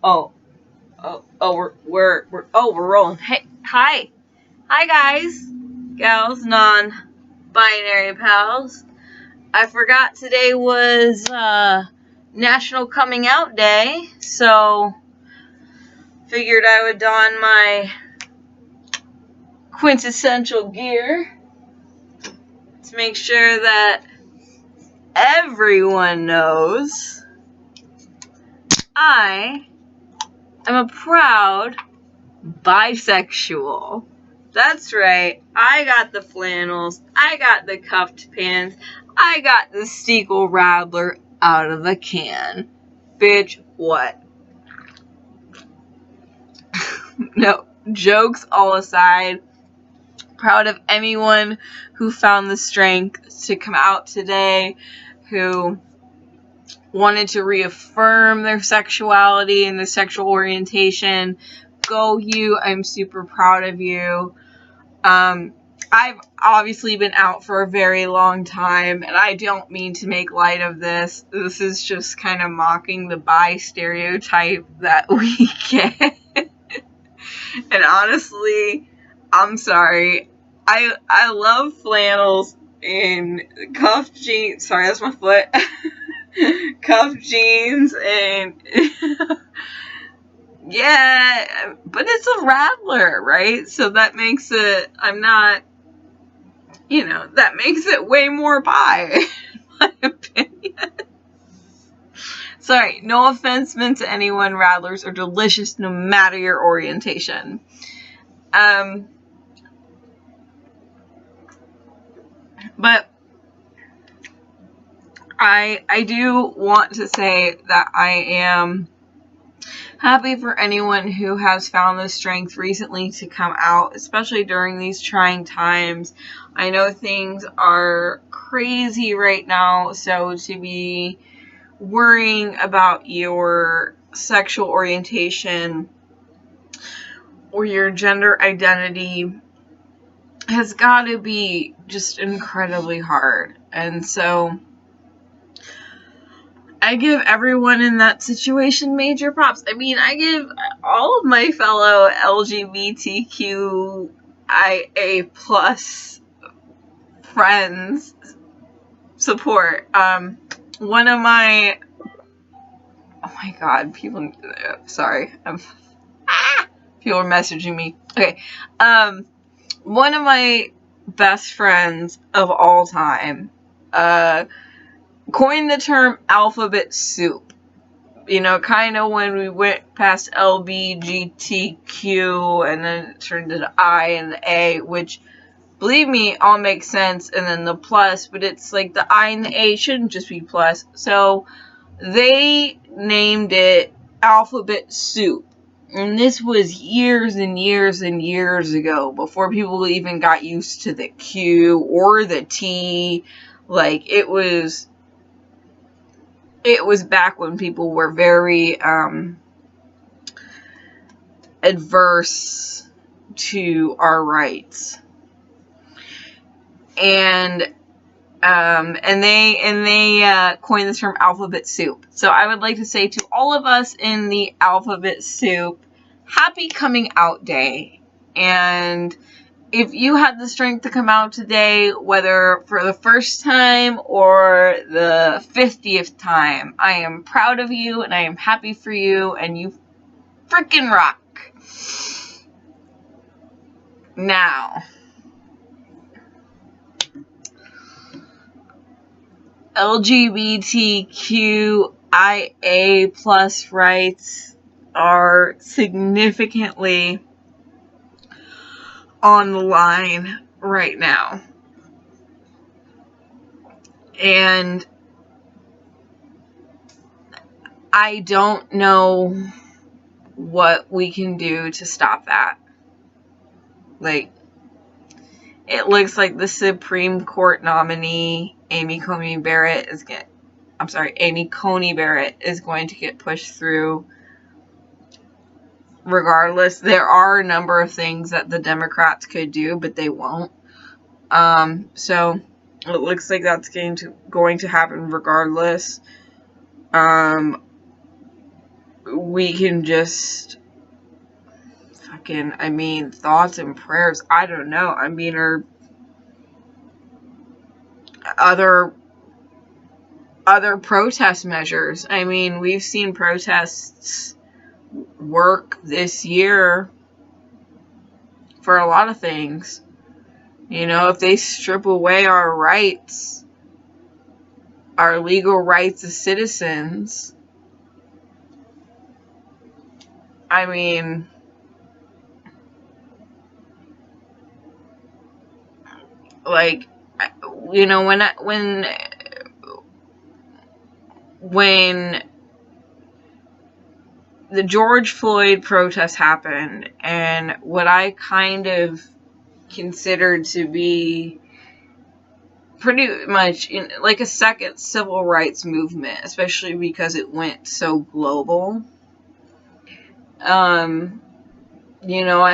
Oh, we're rolling. Hey, hi, guys, gals, non-binary pals. I forgot today was National Coming Out Day, so figured I would don my quintessential gear to make sure that everyone knows I am a proud bisexual. That's right. I got the flannels. I got the cuffed pants. I got the Steeple Rattler out of the can. Bitch, what? No, jokes all aside, proud of anyone who found the strength to come out today, who wanted to reaffirm their sexuality and their sexual orientation. Go you. I'm super proud of you. I've obviously been out for a very long time, and I don't mean to make light of this. This is just kind of mocking the bi stereotype that we get. And honestly, I'm sorry. I love flannels and cuffed jeans. Sorry, that's my foot. Cuffed jeans and yeah, but it's a Rattler, right? So that makes it, that makes it way more bi, in my opinion. Sorry, no offense meant to anyone. Rattlers are delicious no matter your orientation. But I do want to say that I am happy for anyone who has found the strength recently to come out, especially during these trying times. I know things are crazy right now, so to be worrying about your sexual orientation or your gender identity has got to be just incredibly hard. And so I give everyone in that situation major props. I mean, I give all of my fellow LGBTQIA plus friends support. One of my, oh my god, people, sorry, people are messaging me. Okay, one of my best friends of all time, coined the term alphabet soup. You know, kind of when we went past LBGTQ and then it turned into I and the A, which, believe me, all makes sense, and then the plus, but it's like the I and the A shouldn't just be plus. So they named it alphabet soup. And this was years and years and years ago, before people even got used to the Q or the T. Like, it was back when people were very adverse to our rights, and they coined the term alphabet soup. So I would like to say to all of us in the alphabet soup, happy coming out day. And if you had the strength to come out today, whether for the first time or the 50th time, I am proud of you and I am happy for you, and you freaking rock. Now, LGBTQIA plus rights are significantly on the line right now. And I don't know what we can do to stop that. Like, it looks like the Supreme Court nominee, Amy Coney Barrett, is going to get pushed through. Regardless, there are a number of things that the Democrats could do, but they won't. So It looks like that's going to happen regardless. We can just fucking, thoughts and prayers, I don't know. Or other protest measures. We've seen protests work this year for a lot of things. If they strip away our rights, our legal rights as citizens, like, when the George Floyd protests happened, and what I kind of considered to be pretty much like a second civil rights movement, especially because it went so global. I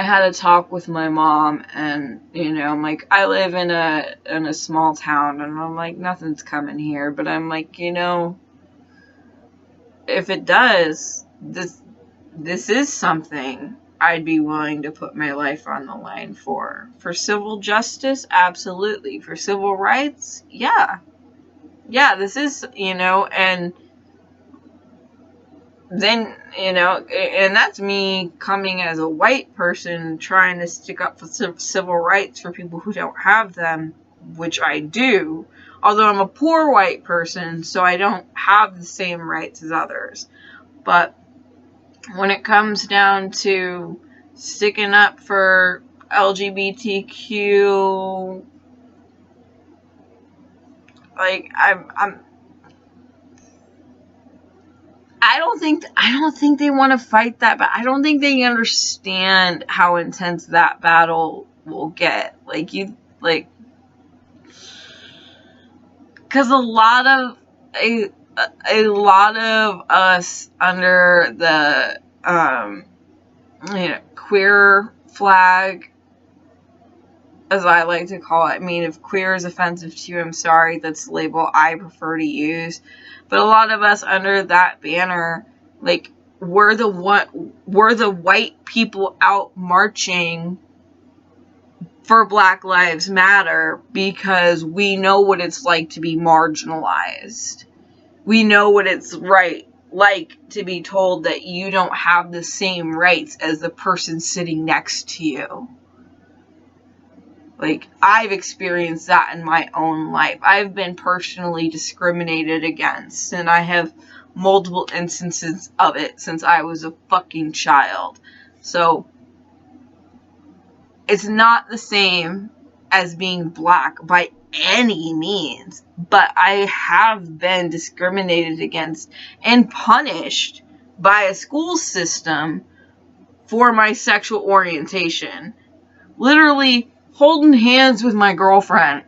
had a talk with my mom, and I'm like, I live in a small town, and I'm like, nothing's coming here, but I'm like, if it does, this is something I'd be willing to put my life on the line for. For civil justice, absolutely. For civil rights, yeah. Yeah, this is, and then, and that's me coming as a white person trying to stick up for civil rights for people who don't have them, which I do. Although I'm a poor white person, so I don't have the same rights as others. But when it comes down to sticking up for LGBTQ, like, I don't think they want to fight that, but I don't think they understand how intense that battle will get. Because a lot of us under the queer flag, as I like to call it. If queer is offensive to you, I'm sorry, that's the label I prefer to use. But a lot of us under that banner, we're the white people out marching for Black Lives Matter because we know what it's like to be marginalized. We know what it's like to be told that you don't have the same rights as the person sitting next to you. I've experienced that in my own life. I've been personally discriminated against, and I have multiple instances of it since I was a fucking child. So, it's not the same as being Black by any means, but I have been discriminated against and punished by a school system for my sexual orientation. Literally holding hands with my girlfriend,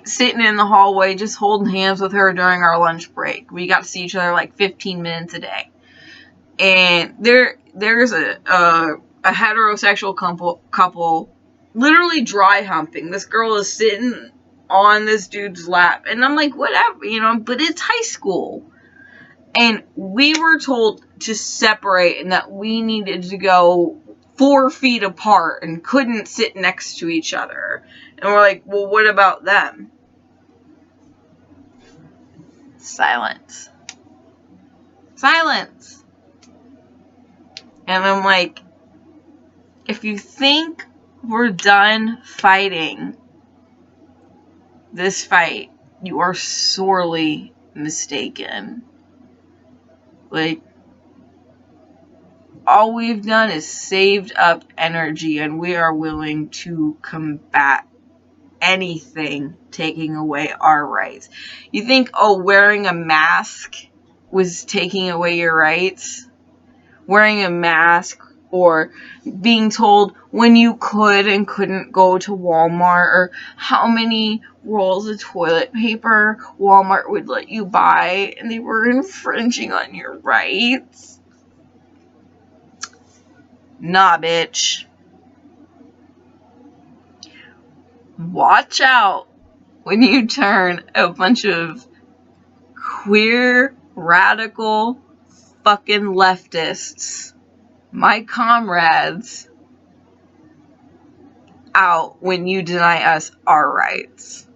sitting in the hallway, just holding hands with her during our lunch break. We got to see each other 15 minutes a day. And there's a heterosexual couple literally dry humping. This girl is sitting on this dude's lap, and I'm like, whatever, but it's high school. And we were told to separate and that we needed to go 4 feet apart and couldn't sit next to each other. And we're like, well, what about them? Silence. And I'm like, if you think we're done fighting this fight, you are sorely mistaken. All we've done is saved up energy, and we are willing to combat anything taking away our rights. You think, wearing a mask was taking away your rights? Wearing a mask, or being told when you could and couldn't go to Walmart, or how many rolls of toilet paper Walmart would let you buy, and they were infringing on your rights. Nah, bitch. Watch out when you turn a bunch of queer, radical, fucking leftists, my comrades, out when you deny us our rights.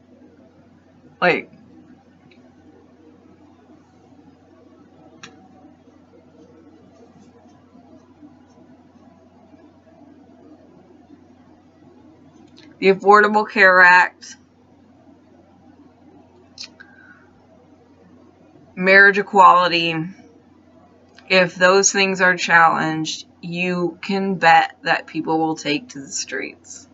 Like, the Affordable Care Act, marriage equality, if those things are challenged, you can bet that people will take to the streets.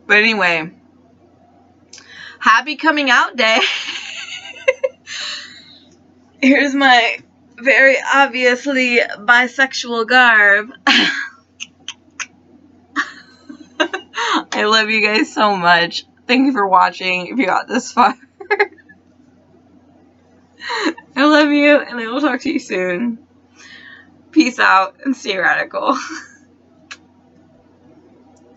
But anyway, happy coming out day. Here's my very obviously bisexual garb. I love you guys so much. Thank you for watching if you got this far. I love you, and I will talk to you soon. Peace out, and stay radical.